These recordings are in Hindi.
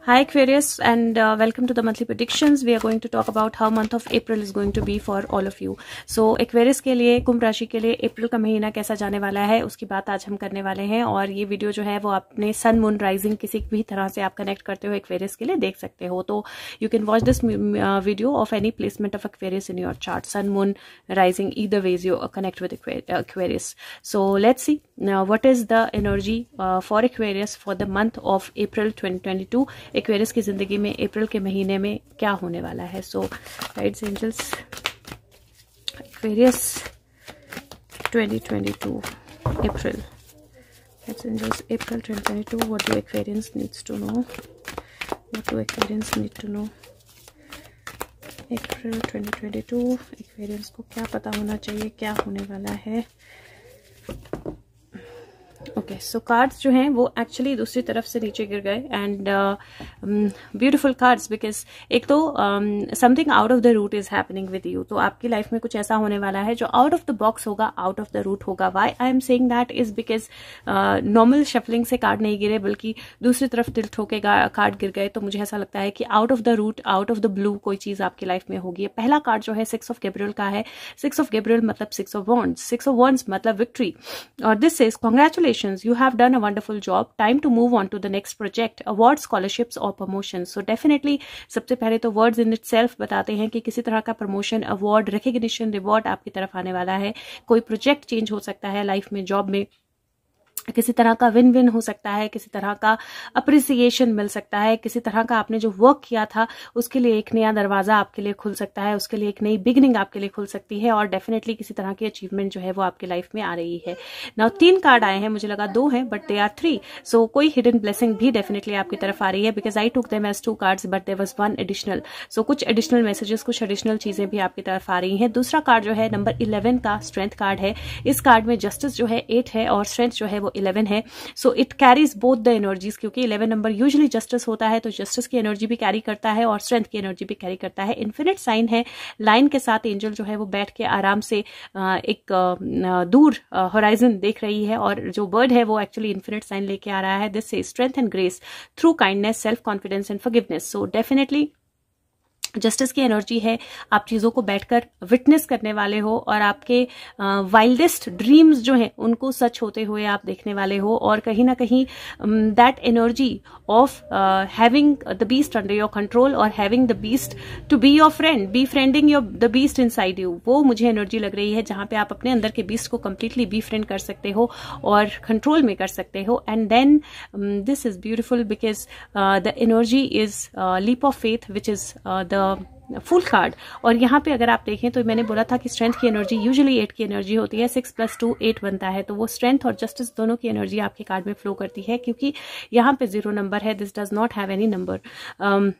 Hi Aquarius, and welcome to the monthly predictions. We are going to talk about how month of April is going to be for all of you. So Aquarius के लिए, कुंभ राशि के लिए अप्रैल का महीना कैसा जाने वाला है उसकी बात आज हम करने वाले हैं। और ये वीडियो जो है वो अपने सन मून राइजिंग किसी भी तरह से आप कनेक्ट करते हो Aquarius के लिए देख सकते हो। तो you can watch this video of any placement of Aquarius in your chart, sun, moon, rising, either ways you connect with Aquarius. So let's see what is the energy for Aquarius for the month of April 2022. Aquarius की जिंदगी में अप्रैल के महीने में क्या होने वाला है। So guides angels, Aquarius 2022 April, guides angels April 2022, what do Aquarians needs to know, what do Aquarians need to know April 2022, Aquarians को क्या पता होना चाहिए, क्या होने वाला है। ओके, सो कार्ड्स जो हैं वो एक्चुअली दूसरी तरफ से नीचे गिर गए एंड ब्यूटीफुल कार्ड्स, बिकॉज एक तो something out of the route is happening with you. तो आपकी लाइफ में कुछ ऐसा होने वाला है जो आउट ऑफ द बॉक्स होगा, आउट ऑफ द रूट होगा। Why I am saying that is because normal shuffling से कार्ड नहीं गिरे, बल्कि दूसरी तरफ टिल्ट होके कार्ड गिर गए। तो मुझे ऐसा लगता है कि out of the route, out of the blue कोई चीज आपकी लाइफ में होगी। पहला कार्ड जो है 6 ऑफ गैब्रियल का है। 6 ऑफ गैब्रियल मतलब 6 ऑफ वॉन्ड्स, 6 ऑफ वॉन्ड्स मतलब विक्ट्री। और this is congratulations, you have done a wonderful job, time to move on to the next project, awards, scholarships or promotions. So definitely सबसे पहले तो words in itself बताते हैं कि किसी तरह का प्रमोशन, अवार्ड, रिकग्निशन, रिवॉर्ड आपकी तरफ आने वाला है। कोई प्रोजेक्ट चेंज हो सकता है लाइफ में, जॉब में किसी तरह का विन विन हो सकता है, किसी तरह का अप्रिसिएशन मिल सकता है, किसी तरह का आपने जो वर्क किया था उसके लिए एक नया दरवाजा आपके लिए खुल सकता है, उसके लिए एक नई बिगनिंग आपके लिए खुल सकती है। और डेफिनेटली किसी तरह की अचीवमेंट जो है वो आपकी लाइफ में आ रही है। नाउ 3 कार्ड आए हैं, मुझे लगा 2 हैं बट दे आर 3। सो कोई हिडन ब्लेसिंग भी डेफिनेटली आपकी तरफ आ रही है, because I took them as 2 cards but there was 1 additional. So कुछ एडिशनल मैसेजेस, कुछ एडिशनल चीजें भी आपकी तरफ आ रही हैं। दूसरा कार्ड जो है नंबर 11 का स्ट्रेंथ कार्ड है। इस कार्ड में जस्टिस जो है 8 है और स्ट्रेंथ जो है वो 11 है। So it carries both the energies, क्योंकि 11 नंबर यूजुअली जस्टिस होता है, तो जस्टिस की एनर्जी भी कैरी करता है और स्ट्रेंथ की एनर्जी भी कैरी करता है। इन्फिनिट साइन है, लाइन के साथ एंजल जो है वो बैठ के आराम से एक दूर होराइजन देख रही है, और जो बर्ड है वो एक्चुअली इन्फिनिट साइन लेके आ रहा है। This is strength and grace through kindness, self confidence and forgiveness. So definitely justice की एनर्जी है, आप चीजों को बैठकर विटनेस करने वाले हो और आपके वाइल्डेस्ट ड्रीम्स जो हैं उनको सच होते हुए आप देखने वाले हो। और कहीं ना कहीं that energy of having the beast under your control और having the beast to be your friend, be friending your the beast inside you, वो मुझे एनर्जी लग रही है, जहां पे आप अपने अंदर के बीस्ट को कंप्लीटली बी फ्रेंड कर सकते हो और कंट्रोल में कर सकते हो। And then this is beautiful because the energy is leap of faith which is the fool card. और यहाँ पे अगर आप देखें तो मैंने बोला था कि स्ट्रेंथ की एनर्जी यूजुअली 8 की एनर्जी होती है, 6 + 2 8 बनता है। तो वो स्ट्रेंथ और जस्टिस दोनों की एनर्जी आपके कार्ड में फ्लो करती है, क्योंकि यहाँ पे 0 नंबर है। This does not have any number.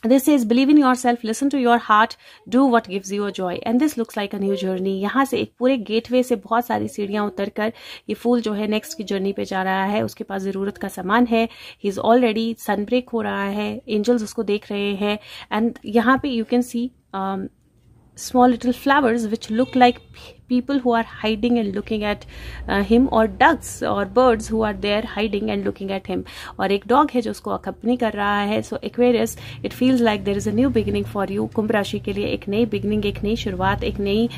This is believe in yourself, listen to your heart, do what gives you a joy, and this looks like a new journey। यहाँ से एक पूरे गेटवे से बहुत सारी सीढ़ियां उतरकर ये फूल जो है नेक्स्ट की जर्नी पे जा रहा है। उसके पास जरूरत का सामान है, he is already, sun break हो रहा है, एंजल्स उसको देख रहे हैं। एंड यहाँ पे you can see small little flowers which look like people who are hiding and looking at him, or ducks or birds who are there hiding and looking at him। और एक डॉग है जो उसको अकम्पनी कर रहा है। So Aquarius, it feels like there is a new beginning for you. कुंभ राशि के लिए एक नई बिगिनिंग, एक नई शुरुआत, एक नई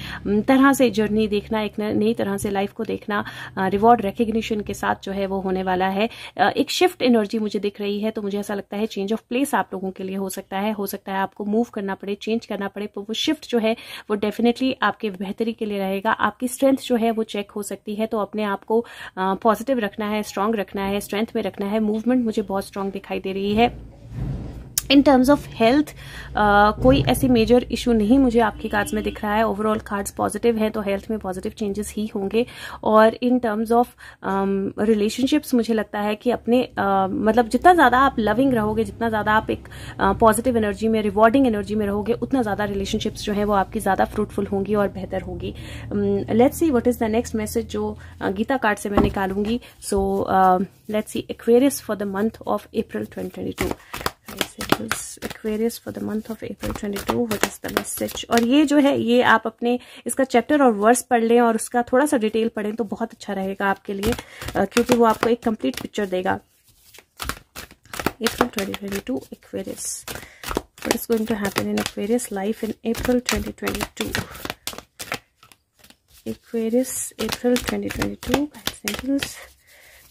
तरह से जर्नी देखना, एक नई तरह से लाइफ को देखना, रिवॉर्ड रिकग्निशन के साथ जो है वो होने वाला है। एक शिफ्ट एनर्जी मुझे दिख रही है, तो मुझे ऐसा लगता है चेंज ऑफ प्लेस आप लोगों के लिए हो सकता है आपको मूव करना पड़े, चेंज करना पड़े। तो वो शिफ्ट जो है वो डेफिनेटली आपके बेहतरी के लिए रहेगा। आपकी स्ट्रेंथ जो है वो चेक हो सकती है, तो अपने आप को पॉजिटिव रखना है, स्ट्रांग रखना है, स्ट्रेंथ में रखना है। मूवमेंट मुझे बहुत स्ट्रांग दिखाई दे रही है। इन टर्म्स ऑफ हेल्थ कोई ऐसी मेजर इशू नहीं मुझे आपकी कार्ड्स में दिख रहा है। ओवरऑल कार्ड्स पॉजिटिव हैं, तो हेल्थ में पॉजिटिव चेंजेस ही होंगे। और इन टर्म्स ऑफ रिलेशनशिप्स मुझे लगता है कि अपने मतलब जितना ज़्यादा आप लविंग रहोगे, जितना ज़्यादा आप एक पॉजिटिव एनर्जी में, रिवॉर्डिंग एनर्जी में रहोगे, उतना ज़्यादा रिलेशनशिप्स जो है वो आपकी ज़्यादा फ्रूटफुल होंगी और बेहतर होगी। Let's see what is the next message जो गीता कार्ड से मैं निकालूंगी। So let's see Aquarius for the month of April 2022। Aquarius for the month of April 22, what is the message? और ये जो है ये आप अपने इसका चैप्टर और वर्स पढ़ लें और उसका थोड़ा सा डिटेल पढ़ें तो बहुत अच्छा रहेगा आपके लिए, क्योंकि वो आपको एक कंप्लीट पिक्चर देगा। April 2022, Aquarius. What is going to happen in Aquarius life in April 2022? Aquarius, April 2022, guys, angels.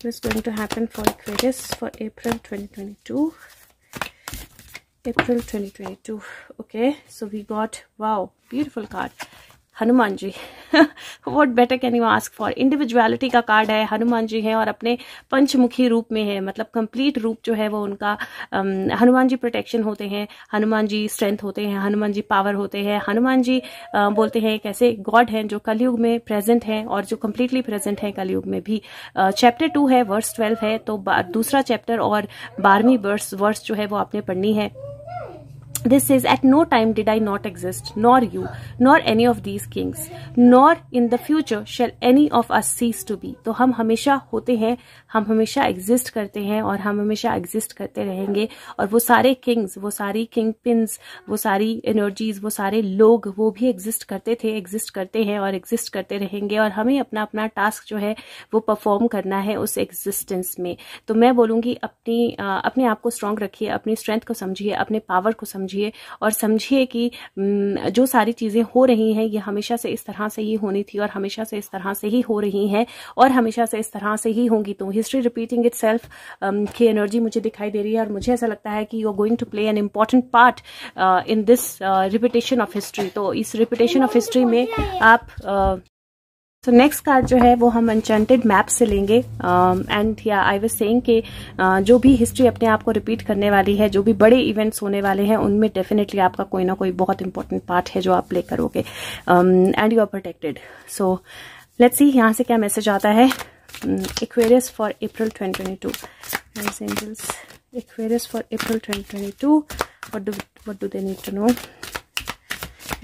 What is going to happen for Aquarius for April 2022? April 2022. Okay, so we got, wow, beautiful card, Hanuman ji. What better can you ask for? Individuality का कार्ड है, हनुमान जी हैं और अपने पंचमुखी रूप में है, मतलब कंप्लीट रूप जो है वो उनका, हनुमान जी प्रोटेक्शन होते हैं, हनुमान जी स्ट्रेंथ होते हैं, हनुमान जी पावर होते हैं, हनुमान जी बोलते हैं एक ऐसे गॉड हैं जो कलयुग में प्रेजेंट हैं और जो कंप्लीटली प्रेजेंट है कलयुग में भी. चैप्टर 2 है, वर्स 12 है, तो दूसरा चैप्टर और 12वीं वर्स जो है वो आपने पढ़नी है. This says, at no time did I not exist, nor you, nor any of these kings, nor in the future shall any of us cease to be. तो हम हमेशा होते हैं, हम हमेशा एग्जिस्ट करते हैं और हम हमेशा एग्जिस्ट करते रहेंगे. और वो सारे किंग्स, वो सारी किंग पिन्स, वो सारी एनर्जीज, वो सारे लोग, वो भी एग्जिस्ट करते थे, एग्जिस्ट करते हैं और एग्जिस्ट करते रहेंगे. और हमें अपना अपना टास्क जो है वो परफॉर्म करना है उस एग्जिस्टेंस में. तो मैं बोलूँगी अपने आप को स्ट्रांग रखिए, अपनी स्ट्रेंथ को समझिए, अपने पावर को समझिए और समझिए कि जो सारी चीजें हो रही हैं ये हमेशा से इस तरह से ही होनी थी और हमेशा से इस तरह से ही हो रही हैं और हमेशा से इस तरह से ही होंगी. तो हिस्ट्री रिपीटिंग इटसेल्फ की एनर्जी मुझे दिखाई दे रही है और मुझे ऐसा लगता है कि you are going to play an important part in this repetition of history. तो इस रिपीटेशन ऑफ हिस्ट्री में आप तो नेक्स्ट कार्ड जो है वो हम एन्चेंटेड मैप से लेंगे. एंड या आई वाज सेइंग कि जो भी हिस्ट्री अपने आप को रिपीट करने वाली है, जो भी बड़े इवेंट्स होने वाले हैं, उनमें डेफिनेटली आपका कोई ना कोई बहुत इंपॉर्टेंट पार्ट है जो आप प्ले करोगे. And you are protected. So let's see यहाँ से क्या मैसेज आता है. Aquarius for April 2022. Angels, Aquarius for April 2022. what do they need to know?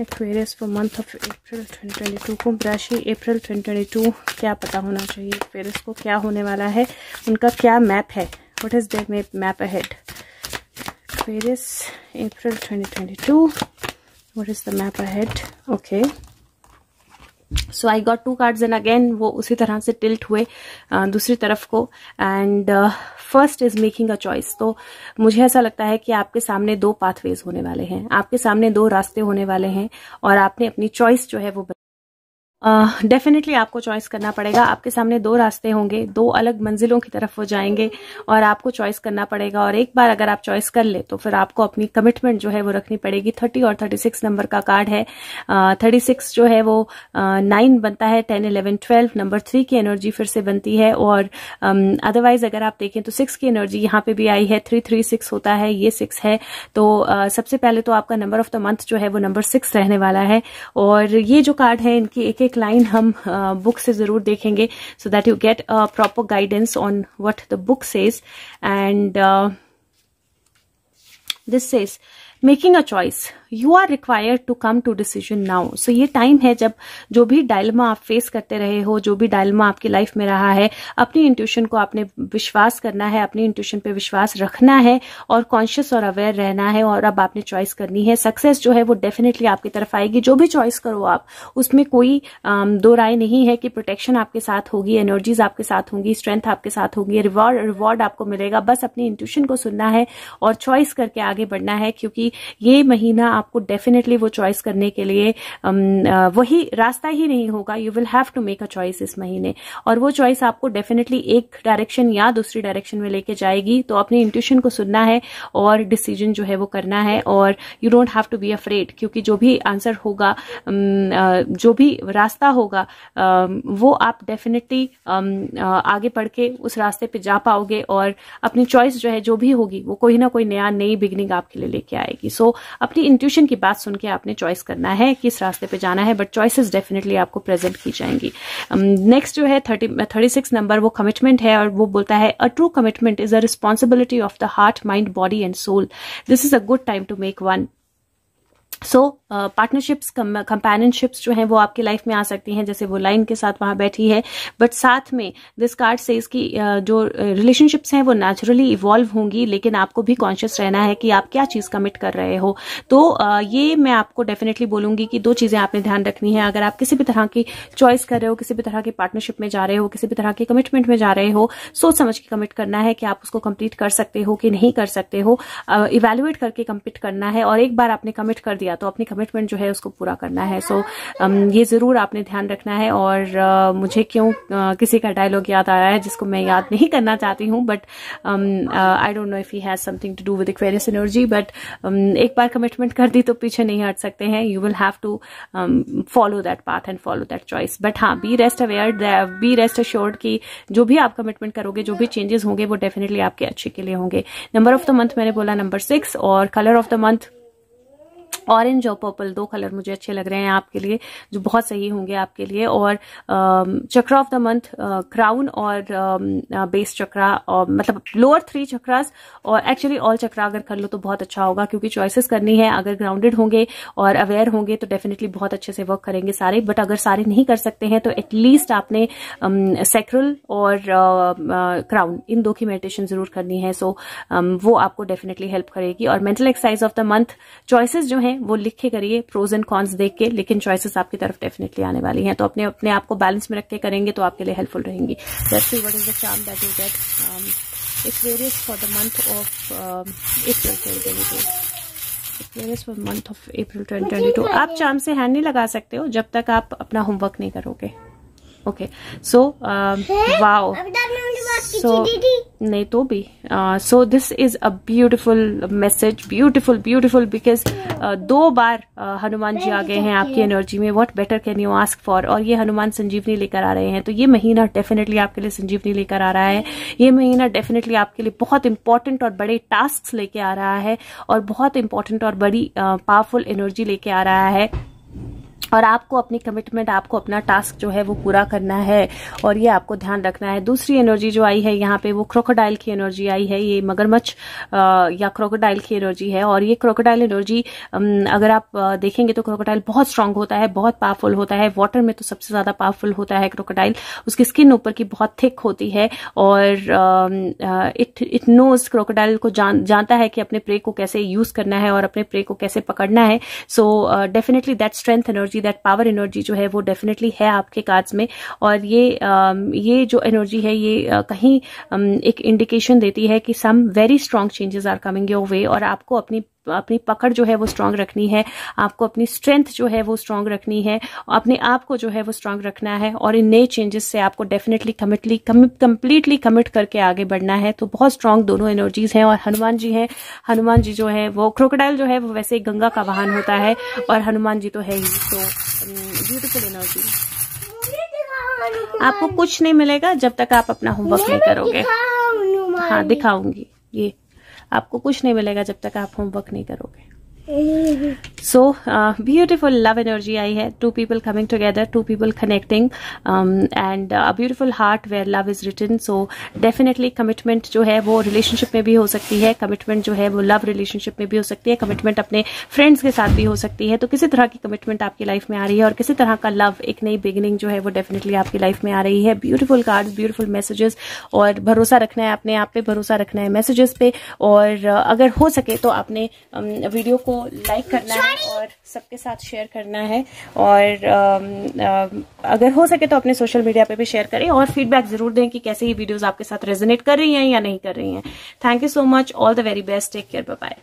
Aquarius for month of April 2022. कुंभ राशि अप्रैल 2022 क्या पता होना चाहिए Aquarius को, क्या होने वाला है, उनका क्या मैप है. What is their map ahead? Aquarius April 2022. What is the map ahead? Okay. So I got 2 cards and again वो उसी तरह से टिल्ट हुए दूसरी तरफ को. And first is making a choice. तो मुझे ऐसा लगता है कि आपके सामने 2 पाथवेज होने वाले हैं, आपके सामने 2 रास्ते होने वाले हैं और आपने अपनी चॉइस जो है वो डेफिनेटली आपको चॉइस करना पड़ेगा. आपके सामने 2 रास्ते होंगे, 2 अलग मंजिलों की तरफ वो जाएंगे और आपको चॉइस करना पड़ेगा. और एक बार अगर आप चॉइस कर ले तो फिर आपको अपनी कमिटमेंट जो है वो रखनी पड़ेगी. 30 और 36 नंबर का कार्ड है. 36 जो है वो 9 बनता है, 10, 11, 12 नंबर 3 की एनर्जी फिर से बनती है. और अदरवाइज अगर आप देखें तो 6 की एनर्जी यहाँ पे भी आई है. 336 होता है, ये 6 है. तो सबसे पहले तो आपका नंबर ऑफ द मंथ जो है वो नंबर 6 रहने वाला है. और ये जो कार्ड है इनकी एक एक लाइन हम बुक से जरूर देखेंगे so that you get a proper guidance on what the book says. And this says making a choice, you are required to come to decision now. So ये टाइम है जब जो भी डायलेमा आप फेस करते रहे हो, जो भी डायलेमा आपकी लाइफ में रहा है, अपनी इंट्यूशन को आपने विश्वास करना है, अपनी इंट्यूशन पे विश्वास रखना है और कॉन्शियस और अवेयर रहना है. और अब आपने चॉइस करनी है. सक्सेस जो है वो डेफिनेटली आपकी तरफ आएगी. जो भी चॉइस करो आप, उसमें कोई 2 राय नहीं है कि प्रोटेक्शन आपके साथ होगी, एनर्जीज आपके साथ होंगी, स्ट्रेंथ आपके साथ होगी, रिवॉर्ड आपको मिलेगा. बस अपनी इंट्यूशन को सुनना है और चॉइस करके आगे बढ़ना है. क्योंकि ये महीना आपको डेफिनेटली वो चॉइस करने के लिए वही रास्ता ही नहीं होगा. You will have to make a choice इस महीने. और वो चॉइस आपको डेफिनेटली एक डायरेक्शन या दूसरी डायरेक्शन में लेके जाएगी. तो अपनी इंट्यूशन को सुनना है और डिसीजन जो है वो करना है. और you don't have to be afraid, क्योंकि जो भी आंसर होगा, जो भी रास्ता होगा, वो आप डेफिनेटली आगे बढ़ के उस रास्ते पे जा पाओगे. और अपनी चॉइस जो है जो भी होगी वो कोई ना कोई नई बिगनिंग आपके लिए लेके आएगी. सो अपनी इंट्यूशन की बात सुन के आपने चॉइस करना है किस रास्ते पे जाना है. बट चॉइसेस डेफिनेटली आपको प्रेजेंट की जाएंगी. नेक्स्ट जो है 36 नंबर, वो कमिटमेंट है. और वो बोलता है a true commitment is a responsibility of the heart, mind, body and soul. This is a good time to make one. So partnerships, companionships जो हैं वो आपकी लाइफ में आ सकती हैं, जैसे वो लाइन के साथ वहां बैठी है, बट साथ में दिस कार्ड सेज कि जो रिलेशनशिप्स हैं वो नेचुरली इवॉल्व होंगी, लेकिन आपको भी कॉन्शियस रहना है कि आप क्या चीज कमिट कर रहे हो। तो ये मैं आपको डेफिनेटली बोलूंगी कि 2 चीजें आपने ध्यान रखनी है। अगर आप किसी भी तरह की चॉइस कर रहे हो, किसी भी तरह की पार्टनरशिप में जा रहे हो, किसी भी तरह के कमिटमेंट में जा रहे हो, सोच समझ के कमिट करना है कि आप उसको कंप्लीट कर सकते हो कि नहीं कर सकते हो, इवेल्युएट करके कमिट करना है, और एक बार आपने कमिट कर दिया तो अपनी कमिटमेंट जो है उसको पूरा करना है। सो ये जरूर आपने ध्यान रखना है। और मुझे क्यों किसी का डायलॉग याद आ रहा है जिसको मैं याद नहीं करना चाहती हूँ, but I don't know if he has something to do with Aquarius energy, but एक बार कमिटमेंट कर दी तो पीछे नहीं हट सकते हैं। You will have to follow that path and follow that choice, but हाँ, be rest aware, be rest assured कि जो भी आप कमिटमेंट करोगे, जो भी चेंजेस होंगे वो डेफिनेटली आपके अच्छे के लिए होंगे। नंबर ऑफ द मंथ मैंने बोला नंबर 6, और colour of the month orange और पर्पल, 2 कलर मुझे अच्छे लग रहे हैं आपके लिए, जो बहुत सही होंगे आपके लिए। और चक्रा ऑफ द मंथ क्राउन और बेस चक्रा, और मतलब लोअर 3 चक्रास, और एक्चुअली ऑल चक्रा अगर कर लो तो बहुत अच्छा होगा, क्योंकि चॉइसेस करनी है। अगर ग्राउंडेड होंगे और अवेयर होंगे तो डेफिनेटली बहुत अच्छे से वर्क करेंगे सारे, बट अगर सारे नहीं कर सकते हैं तो एटलीस्ट आपने सैक्रल और क्राउन, इन 2 की मेडिटेशन जरूर करनी है। सो वो आपको डेफिनेटली हेल्प करेगी। और mental exercise of the month, choices जो हैं वो लिख के करिए, प्रोज एंड कॉन्स देख के, लेकिन चॉइसेस आपकी तरफ डेफिनेटली आने वाली हैं, तो अपने आप को बैलेंस में रख के करेंगे तो आपके लिए हेल्पफुल रहेंगी। Let's see what is the charm that you get. It various for the month of April 2022। It various for month of April 2022। आप चार्म से हैंड नहीं लगा सकते हो जब तक आप अपना होमवर्क नहीं करोगे। ओके, सो वाओ, सो नहीं तो भी so this is a beautiful message, beautiful beautiful, because 2 बार हनुमान जी आ गए हैं आपकी एनर्जी में। What better can you ask for. और ये हनुमान संजीवनी लेकर आ रहे हैं, तो ये महीना डेफिनेटली आपके लिए संजीवनी लेकर आ रहा है। ये महीना डेफिनेटली आपके लिए बहुत इंपॉर्टेंट और बड़े टास्क लेके आ रहा है, और बहुत इंपॉर्टेंट और बड़ी पावरफुल एनर्जी लेके आ रहा है। और आपको अपनी कमिटमेंट, आपको अपना टास्क जो है वो पूरा करना है, और ये आपको ध्यान रखना है। दूसरी एनर्जी जो आई है यहाँ पे वो क्रोकोडाइल की एनर्जी आई है। ये मगरमच्छ या क्रोकोडाइल की एनर्जी है, और ये क्रोकोडाइल एनर्जी अगर आप देखेंगे तो क्रोकोडाइल बहुत स्ट्रांग होता है, बहुत पावरफुल होता है। वाटर में तो सबसे ज्यादा पावरफुल होता है क्रोकोडाइल। उसकी स्किन ऊपर की बहुत थिक होती है, और इट नोज, क्रोकोडाइल को जानता है कि अपने प्रे को कैसे यूज करना है और अपने प्रे को कैसे पकड़ना है। So definitely that strength energy, that power energy जो है वो डेफिनेटली है आपके कार्ड्स में। और ये जो एनर्जी है ये कहीं एक इंडिकेशन देती है कि some very strong changes are coming your way, और आपको अपनी पकड़ जो है वो स्ट्रांग रखनी है, आपको अपनी स्ट्रेंथ जो है वो स्ट्रांग रखनी है, अपने आप को जो है वो स्ट्रांग रखना है, और इन नए चेंजेस से आपको डेफिनेटली कंप्लीटली कमिट करके आगे बढ़ना है। तो बहुत स्ट्रांग दोनों एनर्जीज हैं। और हनुमान जी हैं, हनुमान जी जो है वो, क्रोकोडाइल जो है वो वैसे गंगा का वाहन होता है, और हनुमान जी तो है ही। तो ब्यूटीफुल एनर्जी। आपको कुछ नहीं मिलेगा जब तक आप अपना होमवर्क नहीं करोगे। हाँ, दिखाऊंगी। ये आपको कुछ नहीं मिलेगा जब तक आप होमवर्क नहीं करोगे। सो ब्यूटिफुल लव एनर्जी आई है। 2 people coming together, 2 people connecting, and a beautiful heart where love is written. So definitely commitment जो है वो रिलेशनशिप में भी हो सकती है, कमिटमेंट जो है वो लव रिलेशनशिप में भी हो सकती है, कमिटमेंट अपने फ्रेंड्स के साथ भी हो सकती है। तो किसी तरह की कमिटमेंट आपकी लाइफ में आ रही है, और किसी तरह का लव, एक नई बिगिनिंग जो है वो डेफिनेटली आपकी लाइफ में आ रही है। ब्यूटीफुल कार्ड्स, ब्यूटीफुल मैसेजेस, और भरोसा रखना है अपने आप पे, भरोसा रखना है मैसेजेस पे। और अगर हो सके तो आपने वीडियो को लाइक करना है और सबके साथ शेयर करना है, और अगर हो सके तो अपने सोशल मीडिया पे भी शेयर करें, और फीडबैक जरूर दें कि कैसे ये वीडियोस आपके साथ रेजोनेट कर रही हैं या नहीं कर रही हैं। Thank you so much, all the very best, take care, bye bye.